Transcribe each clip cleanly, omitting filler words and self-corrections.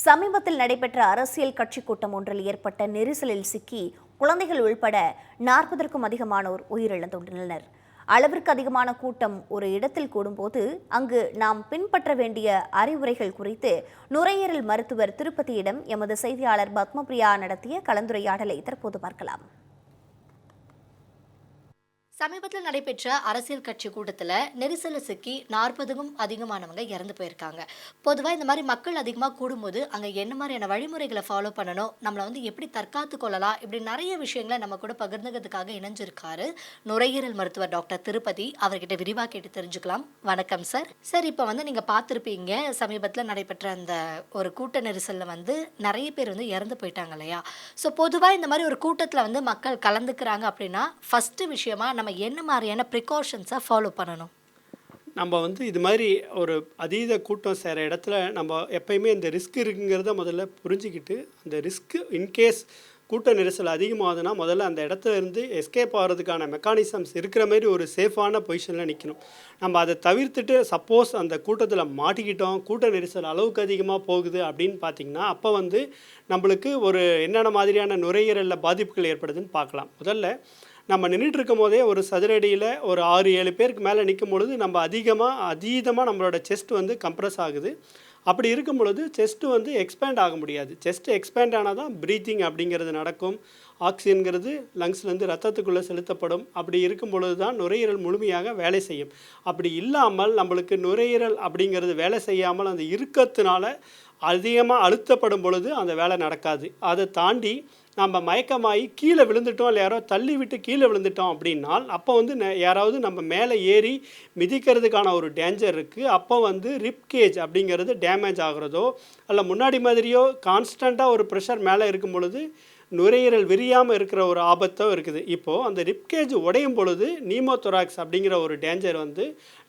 சமீபத்தில் நடைபெற்ற அரசியல் கட்சி கூட்டம் ஒன்றில் ஏற்பட்ட நெரிசலில் சிக்கி குழந்தைகள் உள்பட 40க்கும் அதிகமானோர் உயிரிழந்துள்ளனர். அளவிற்கு அதிகமான கூட்டம் ஒரு இடத்தில் கூடும்போது அங்கு நாம் பின்பற்ற வேண்டிய அறிவுரைகள் குறித்து நுரையீரல் மருத்துவர் திருப்பதியிடம் எமது செய்தியாளர் பத்மபிரியா நடத்திய கலந்துரையாடலை தற்போது பார்க்கலாம். சமீபத்தில் நடைபெற்ற அரசியல் கட்சி கூட்டத்தில் நெரிசலில் சிக்கி 40க்கும் அதிகமானவங்க இறந்து போயிருக்காங்க. பொதுவாக இந்த மாதிரி மக்கள் அதிகமாக கூடும்போது அங்கே என்ன மாதிரியான வழிமுறைகளை ஃபாலோ பண்ணணும், நம்மளை எப்படி தற்காத்து கொள்ளலாம், இப்படி நிறைய விஷயங்களை நம்ம கூட பகிர்ந்துக்கிறதுக்காக இணைஞ்சிருக்காரு நுரையீரல் மருத்துவர் டாக்டர் திருப்பதி. அவர்கிட்ட விரிவாக கேட்டு தெரிஞ்சுக்கலாம். வணக்கம் சார். சார், இப்போ நீங்கள் பார்த்துருப்பீங்க, சமீபத்தில் நடைபெற்ற அந்த ஒரு கூட்ட நெரிசலில் நிறைய பேர் இறந்து போயிட்டாங்க இல்லையா? ஸோ பொதுவாக இந்த மாதிரி ஒரு கூட்டத்தில் மக்கள் கலந்துக்கிறாங்க அப்படின்னா ஃபஸ்ட்டு விஷயமா நம்ம என்ன மாதிரியான ப்ரிகாஷன்ஸை ஃபாலோ பண்ணணும்? நம்ம இது மாதிரி ஒரு அதீத கூட்டம் சேர இடத்துல நம்ம எப்பயுமே இந்த ரிஸ்க் இருக்குங்கிறத முதல்ல புரிஞ்சுக்கிட்டு, அந்த ரிஸ்க்கு இன்கேஸ் கூட்ட நெரிசல் அதிகமாகுதுன்னா முதல்ல அந்த இடத்துல இருந்து எஸ்கேப் ஆகிறதுக்கான மெக்கானிசம்ஸ் இருக்கிற மாதிரி ஒரு சேஃபான பொசிஷனில் நிற்கணும். நம்ம அதை தவிர்த்துட்டு சப்போஸ் அந்த கூட்டத்தில் மாட்டிக்கிட்டோம், கூட்ட நெரிசல் அளவுக்கு அதிகமாக போகுது அப்படின்னு பார்த்திங்கன்னா அப்போ நம்மளுக்கு ஒரு என்னென்ன மாதிரியான நுரையீரலில் பாதிப்புகள் ஏற்படுதுன்னு பார்க்கலாம். முதல்ல நம்ம நின்றுட்டு இருக்கும் போதே ஒரு சதுரடியில் ஒரு 6-7 பேருக்கு மேலே நிற்கும் பொழுது நம்ம அதீதமாக நம்மளோட செஸ்ட் கம்ப்ரஸ் ஆகுது. அப்படி இருக்கும் பொழுது செஸ்ட்டு எக்ஸ்பேண்ட் ஆக முடியாது. செஸ்ட் எக்ஸ்பேண்ட் ஆனால் தான் ப்ரீத்திங் அப்படிங்கிறது நடக்கும். ஆக்சிஜன்கிறது லங்ஸ்லேருந்து ரத்தத்துக்குள்ளே செலுத்தப்படும். அப்படி இருக்கும் பொழுது தான் நுரையீரல் முழுமையாக வேலை செய்யும். அப்படி இல்லாமல் நம்மளுக்கு நுரையீரல் அப்படிங்கிறது வேலை செய்யாமல் அந்த இறுக்கத்தினால அதிகமாக அழுத்தப்படும் பொழுது அந்த வேலை நடக்காது. அதை தாண்டி நம்ம மயக்கமாகி கீழே விழுந்துட்டோம், இல்லை யாரோ தள்ளி விட்டு கீழே விழுந்துட்டோம் அப்படின்னால் அப்போ யாராவது நம்ம மேலே ஏறி மிதிக்கிறதுக்கான ஒரு டேஞ்சர் இருக்குது. அப்போ ரிப் கேஜ் அப்படிங்கிறது டேமேஜ் ஆகிறதோ, அல்ல முன்னாடி மாதிரியோ கான்ஸ்டண்ட்டாக ஒரு ப்ரெஷர் மேலே இருக்கும் பொழுது நுரையீரல் விரியாமல் இருக்கிற ஒரு ஆபத்தோ இருக்குது. இப்போது அந்த ரிப்கேஜ் உடையும் பொழுது நீமோதொராக்ஸ் அப்படிங்கிற ஒரு டேஞ்சர்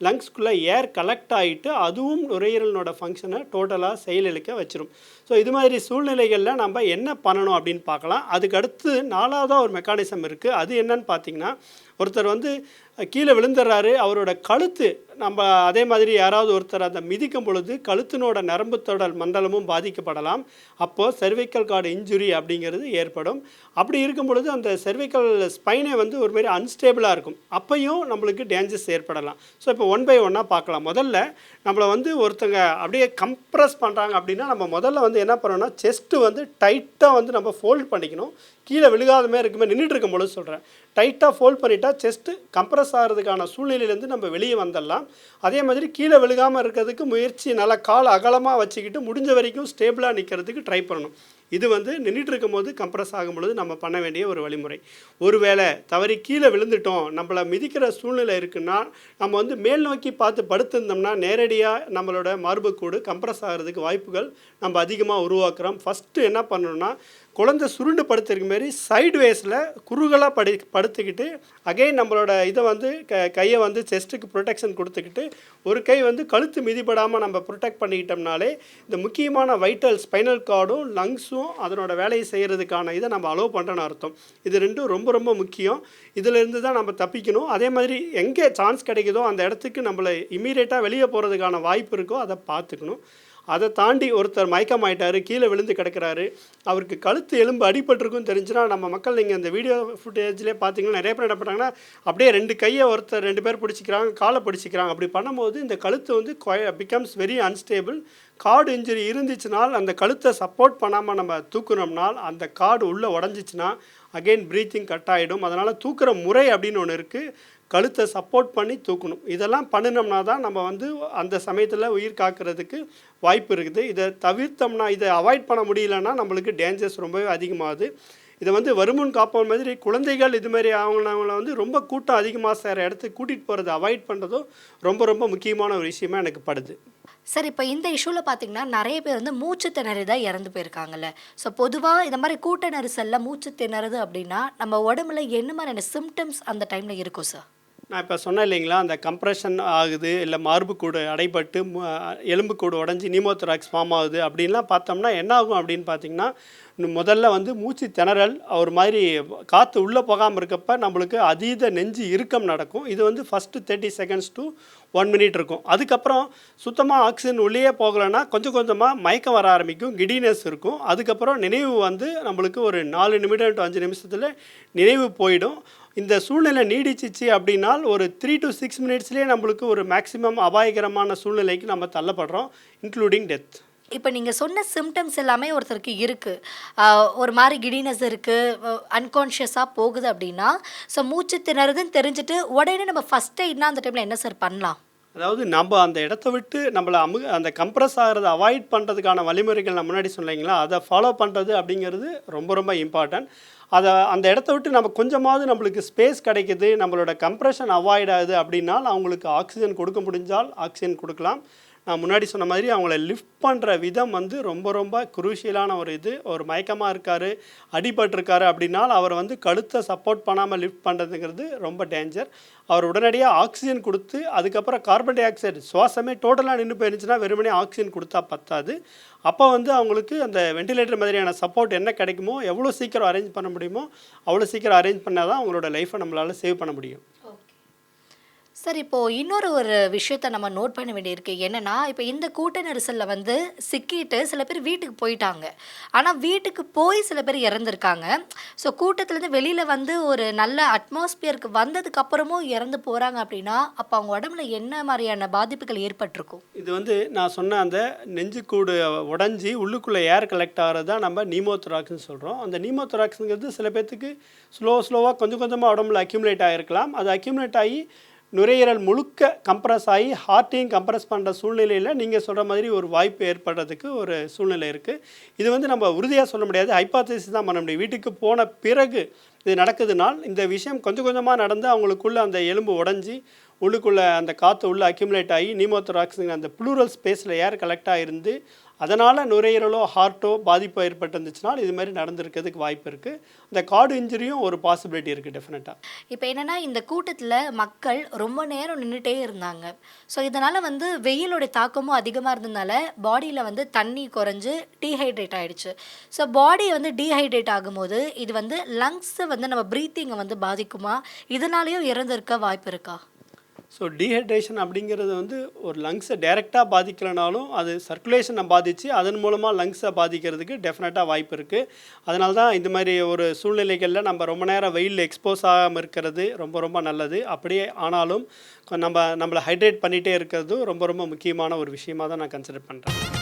லங்ஸ்குள்ளே ஏர் கலெக்ட் ஆகிட்டு அதுவும் நுரையீரலோட ஃபங்க்ஷனை டோட்டலாக செயலிழக்க வச்சிரும். ஸோ இது மாதிரி சூழ்நிலைகளில் நம்ம என்ன பண்ணணும் அப்படின்னு பார்க்கலாம். அதுக்கு அடுத்து 4வதாக ஒரு மெக்கானிசம் இருக்குது. அது என்னன்னு பார்த்திங்கன்னா, ஒருத்தர் கீழே விழுந்துடுறாரு, அவரோட கழுத்து நம்ம அதே மாதிரி யாராவது ஒருத்தர் அந்த மிதிக்கும் பொழுது கழுத்தினோட நரம்பு தொடர் மண்டலமும் பாதிக்கப்படலாம். அப்போது செர்விக்கல் கார்டு இன்ஜுரி அப்படிங்கிறது ஏற்படும். அப்படி இருக்கும் பொழுது அந்த செர்விக்கல் ஸ்பைனே ஒரு மாதிரி அன்ஸ்டேபிளாக இருக்கும். அப்பையும் நம்மளுக்கு டேஞ்சர்ஸ் ஏற்படலாம். ஸோ இப்போ 1 by 1 பார்க்கலாம். முதல்ல நம்மளை ஒருத்தங்க அப்படியே கம்ப்ரஸ் பண்ணுறாங்க அப்படின்னா நம்ம முதல்ல என்ன பண்ணணும்னா செஸ்ட்டு டைட்டாக நம்ம ஃபோல்ட் பண்ணிக்கணும். கீழே விழுகாத மாதிரி இருக்குமே நின்றுட்டு இருக்கும் பொழுது சொல்கிறேன், டைட்டாக ஃபோல்ட் பண்ணிட்டா செஸ்ட்டு கம்ப்ரஸ் ஆகிறதுக்கான சூழ்நிலையிலேருந்து நம்ம வெளியே வந்துடலாம். அதே மாதிரி கீழே விழுகாமல் இருக்கிறதுக்கு முயற்சி நல்லா கால் அகலமாக வச்சுக்கிட்டு முடிஞ்ச வரைக்கும் ஸ்டேபிளாக நிற்கிறதுக்கு ட்ரை பண்ணணும். இது நின்றுட்டு இருக்கும் போது கம்ப்ரஸ் ஆகும் பொழுது நம்ம பண்ண வேண்டிய ஒரு வழிமுறை. ஒருவேளை தவறி கீழே விழுந்துட்டோம், நம்மளை மிதிக்கிற சூழ்நிலை இருக்குன்னா நம்ம மேல் நோக்கி பார்த்து படுத்திருந்தோம்னா நேரடியாக நம்மளோட மார்புக்கூடு கம்ப்ரஸ் ஆகிறதுக்கு வாய்ப்புகள் நம்ம அதிகமாக உருவாக்குறோம். ஃபஸ்ட்டு என்ன பண்ணணும்னா, குழந்தை சுருண்டு படுத்திருக்க மாரி சைடு வேஸில் குறுகலாக படுத்துக்கிட்டு அகைன் நம்மளோட இதை கையை செஸ்ட்டுக்கு ப்ரொடெக்ஷன் கொடுத்துக்கிட்டு ஒரு கை கழுத்து மிதிப்படாமல் நம்ம ப்ரொடெக்ட் பண்ணிக்கிட்டோம்னாலே இந்த முக்கியமான வைட்டல் ஸ்பைனல் கார்டும் லங்ஸும் அதனோட வேலையை செய்கிறதுக்கான இதை நம்ம அலோவ் பண்ணுறோன்னு அர்த்தம். இது ரெண்டும் ரொம்ப ரொம்ப முக்கியம். இதிலேருந்து தான் நம்ம தப்பிக்கணும். அதே மாதிரி எங்கே சான்ஸ் கிடைக்குதோ அந்த இடத்துக்கு நம்மளை இமீடியட்டாக வெளியே போகிறதுக்கான வாய்ப்பு இருக்கோ அதை பார்த்துக்கணும். அதை தாண்டி ஒருத்தர் மயக்கமாயிட்டார், கீழே விழுந்து கிடக்கிறாரு, அவருக்கு கழுத்து எலும்பு அடிபட்டிருக்குன்னு தெரிஞ்சுன்னா நம்ம மக்கள் நீங்கள் இந்த வீடியோ ஃபுட்டேஜ்லேயே பார்த்தீங்கன்னா நிறைய பேர் என்ன பண்ணுறாங்கன்னா அப்படியே 2 கையை ஒருத்தர் 2 பேர் பிடிச்சிக்கிறாங்க, காலை பிடிச்சிக்கிறாங்க. அப்படி பண்ணும்போது இந்த கழுத்து becomes very unstable. Card injury இருந்துச்சுனால் அந்த கழுத்தை சப்போர்ட் பண்ணாமல் நம்ம தூக்குனோம்னால் அந்த கார்டு உள்ளே உடஞ்சிச்சின்னா அகெயின் ப்ரீத்திங் கட் ஆகிடும். அதனால் தூக்குற முறை அப்படின்னு ஒன்று இருக்குது. கழுத்தை சப்போர்ட் பண்ணி தூக்கணும். இதெல்லாம் பண்ணினோம்னா தான் நம்ம அந்த சமயத்தில் உயிர் காக்கிறதுக்கு வாய்ப்பு இருக்குது. இதை தவிர்த்தோம்னா, இதை அவாய்ட் பண்ண முடியலன்னா நம்மளுக்கு டேஞ்சர்ஸ் ரொம்பவே அதிகமாகுது. இதை வருமுன் காப்போம் மாதிரி குழந்தைகள் இது மாதிரி அவங்கள ரொம்ப கூட்டம் அதிகமாக சேர இடத்துக்கு கூட்டிகிட்டு போகிறத அவாய்ட் பண்ணுறதும் ரொம்ப ரொம்ப முக்கியமான ஒரு விஷயமா எனக்கு படுது. சார், இப்போ இந்த இஷ்யூவில் பார்த்தீங்கன்னா நிறைய பேர் மூச்சு திணறி தான் இறந்து போயிருக்காங்கல்ல. ஸோ பொதுவாக இந்த மாதிரி கூட்ட நெரிசலில் மூச்சு திணறுது அப்படின்னா நம்ம உடம்புல என்ன மாதிரியான சிம்டம்ஸ் அந்த டைமில் இருக்கும் சார்? நான் இப்போ சொன்னேன் இல்லைங்களா, அந்த கம்ப்ரெஷன் ஆகுது, இல்லை மார்புக்கூடு அடைபட்டு எலும்புக்கூடு உடஞ்சி நிமோதொராக்ஸ் ஃபார்ம் ஆகுது அப்படின்லாம் பார்த்தோம்னா என்ன ஆகும் அப்படின்னு பார்த்தீங்கன்னா, முதல்ல வந்து மூச்சு திணறல், ஒரு மாதிரி காற்று உள்ளே போகாமல் இருக்கப்ப நம்மளுக்கு அதீத நெஞ்சு இறுக்கம் நடக்கும். இது வந்து ஃபஸ்ட்டு 30 செகண்ட்ஸ் டு 1 மினிட் இருக்கும். அதுக்கப்புறம் சுத்தமாக ஆக்சிஜன் உள்ளே போகலைன்னா கொஞ்சம் கொஞ்சமாக மயக்கம் வர ஆரம்பிக்கும், கிடினஸ் இருக்கும். அதுக்கப்புறம் நினைவு வந்து நம்மளுக்கு ஒரு 4 நிமிடம் டு 5 நிமிஷத்தில் நினைவு போயிடும். இந்த சூழ்நிலை நீடிச்சிச்சு அப்படின்னா ஒரு 3 to 6 மினிட்ஸ்லேயே நம்மளுக்கு ஒரு மேக்ஸிமம் அபாயகரமான சூழ்நிலைக்கு நம்ம தள்ளப்படுறோம், இன்க்ளூடிங் டெத். இப்போ நீங்கள் சொன்ன சிம்டம்ஸ் எல்லாமே ஒருத்தருக்கு இருக்குது, ஒரு மாதிரி கிடினஸ் இருக்குது, அன்கான்ஷியஸாக போகுது அப்படின்னா, ஸோ மூச்சு திணறுதுன்னு தெரிஞ்சுட்டு உடனே நம்ம ஃபஸ்ட் எய்ட்னா அந்த டைமில் என்ன சார் பண்ணலாம்? அதாவது நம்ம அந்த இடத்த விட்டு நம்மளை அந்த கம்ப்ரஸ் ஆகிறத அவாய்ட் பண்ணுறதுக்கான வழிமுறைகள் நான் முன்னாடி சொன்னீங்களா, அதை ஃபாலோ பண்ணுறது அப்படிங்கிறது ரொம்ப ரொம்ப இம்பார்ட்டன்ட். அந்த இடத்த விட்டு நம்ம கொஞ்சமாவது நம்மளுக்கு ஸ்பேஸ் கிடைக்குது, நம்மளோட கம்ப்ரெஷன் அவாய்ட் ஆகுது அப்படின்னா அவங்களுக்கு ஆக்சிஜன் கொடுக்க முடிஞ்சால் ஆக்சிஜன் கொடுக்கலாம். நான் முன்னாடி சொன்ன மாதிரி அவங்கள லிஃப்ட் பண்ணுற விதம் வந்து ரொம்ப ரொம்ப குரூஷியலான ஒரு மயக்கமாக இருக்கார், அடிபட்டிருக்காரு அப்படின்னா அவர் வந்து கழுத்தை சப்போர்ட் பண்ணாமல் லிஃப்ட் பண்ணுறதுங்கிறது ரொம்ப டேஞ்சர். அவர் உடனடியாக ஆக்சிஜன் கொடுத்து அதுக்கப்புறம் கார்பன் டை ஆக்சைடு சுவாசமே டோட்டலாக நின்று போயிருந்துச்சுன்னா வெறுமனே ஆக்சிஜன் கொடுத்தா பத்தாது. அப்போ வந்து அவங்களுக்கு அந்த வெண்டிலேட்டர் மாதிரியான சப்போர்ட் என்ன கிடைக்குமோ, எவ்வளோ சீக்கிரம் அரேஞ்ச் பண்ண முடியுமோ அவ்வளோ சீக்கிரம் அரேஞ்ச் பண்ணால் தான் அவங்களோட லைஃப்பை நம்மளால் சேவ் பண்ண முடியும். சார், இப்போது இன்னொரு விஷயத்த நம்ம நோட் பண்ண வேண்டியிருக்கு. என்னென்னா, இப்போ இந்த கூட்ட நெரிசலில் வந்து சிக்கிட்டு சில பேர் வீட்டுக்கு போயிட்டாங்க. ஆனால் வீட்டுக்கு போய் சில பேர் இறந்துருக்காங்க. ஸோ கூட்டத்துலேருந்து வெளியில் வந்து ஒரு நல்ல அட்மாஸ்பியருக்கு வந்ததுக்கப்புறமும் இறந்து போகிறாங்க அப்படின்னா, அப்போ அவங்க உடம்புல என்ன மாதிரியான பாதிப்புகள் ஏற்பட்டிருக்கும்? இது வந்து நான் சொன்ன அந்த நெஞ்சுக்கூடு உடஞ்சி உள்ளுக்குள்ளே ஏர் கலெக்ட் ஆகிறது தான் நம்ம நிமோதொராக்ஸ்னு சொல்கிறோம். அந்த நிமோதொராக்ஸுங்கிறது சில பேர்த்துக்கு ஸ்லோவாக கொஞ்சம் கொஞ்சமாக உடம்புல அக்யூமுலேட் ஆகிருக்கலாம். அது அக்யூமுலேட் ஆகி நுரையீரல் முழுக்க கம்ப்ரஸ் ஆகி ஹார்ட்டையும் கம்ப்ரஸ் பண்ணுற சூழ்நிலையில் நீங்கள் சொல்கிற மாதிரி ஒரு வாய்ப்பு ஏற்படுறதுக்கு ஒரு சூழ்நிலை இருக்குது. இது வந்து நம்ம உறுதியாக சொல்ல முடியாது, ஹைபாத்தசிஸ் தான் பண்ண முடியும். வீட்டுக்கு போன பிறகு இது நடக்குதுனால் இந்த விஷயம் கொஞ்சம் கொஞ்சமாக நடந்து அவங்களுக்குள்ளே அந்த எலும்பு உடஞ்சி உள்ளுக்குள்ளே அந்த காற்று உள்ளே அக்யூமுலேட் ஆகி நிமோதொராக்ஸுங்கிற அந்த ப்ளூரல் ஸ்பேஸில் ஏர் கலெக்ட் ஆகிருந்து அதனால் நுரையீரலோ ஹார்ட்டோ பாதிப்பு ஏற்பட்டுருந்துச்சுனால் இது மாதிரி நடந்திருக்கிறதுக்கு வாய்ப்பு இருக்குது. இந்த கார்டு இன்ஜுரியும் ஒரு பாசிபிலிட்டி இருக்குது டெஃபினட்டாக. இப்போ என்னென்னா, இந்த கூட்டத்தில் மக்கள் ரொம்ப நேரம் நின்றுட்டே இருந்தாங்க. ஸோ இதனால் வந்து வெயிலோடைய தாக்கமும் அதிகமாக இருந்ததுனால பாடியில் வந்து தண்ணி குறைஞ்சு டீஹைட்ரேட் ஆகிடுச்சு. ஸோ பாடி வந்து டீஹைட்ரேட் ஆகும்போது இது வந்து லங்ஸை வந்து நம்ம ப்ரீத்திங்கை வந்து பாதிக்குமா? இதனாலேயும் இறந்திருக்க வாய்ப்பு இருக்கா? ஸோ டீஹைட்ரேஷன் அப்படிங்கிறது வந்து ஒரு லங்ஸை டைரெக்டாக பாதிக்கலைனாலும் அது சர்க்குலேஷனை பாதித்து அதன் மூலமாக லங்ஸை பாதிக்கிறதுக்கு டெஃபினட்டாக வாய்ப்பு இருக்குது. அதனால தான் இந்த மாதிரி ஒரு சூழ்நிலைகளில் நம்ம ரொம்ப நேரம் வெயிலில் எக்ஸ்போஸ் ஆகாமல் இருக்கிறது ரொம்ப ரொம்ப நல்லது. அப்படியே ஆனாலும் நம்மளை ஹைட்ரேட் பண்ணிகிட்டே இருக்கிறது ரொம்ப ரொம்ப முக்கியமான ஒரு விஷயமாக தான் நான் கன்சிடர் பண்ணுறேன்.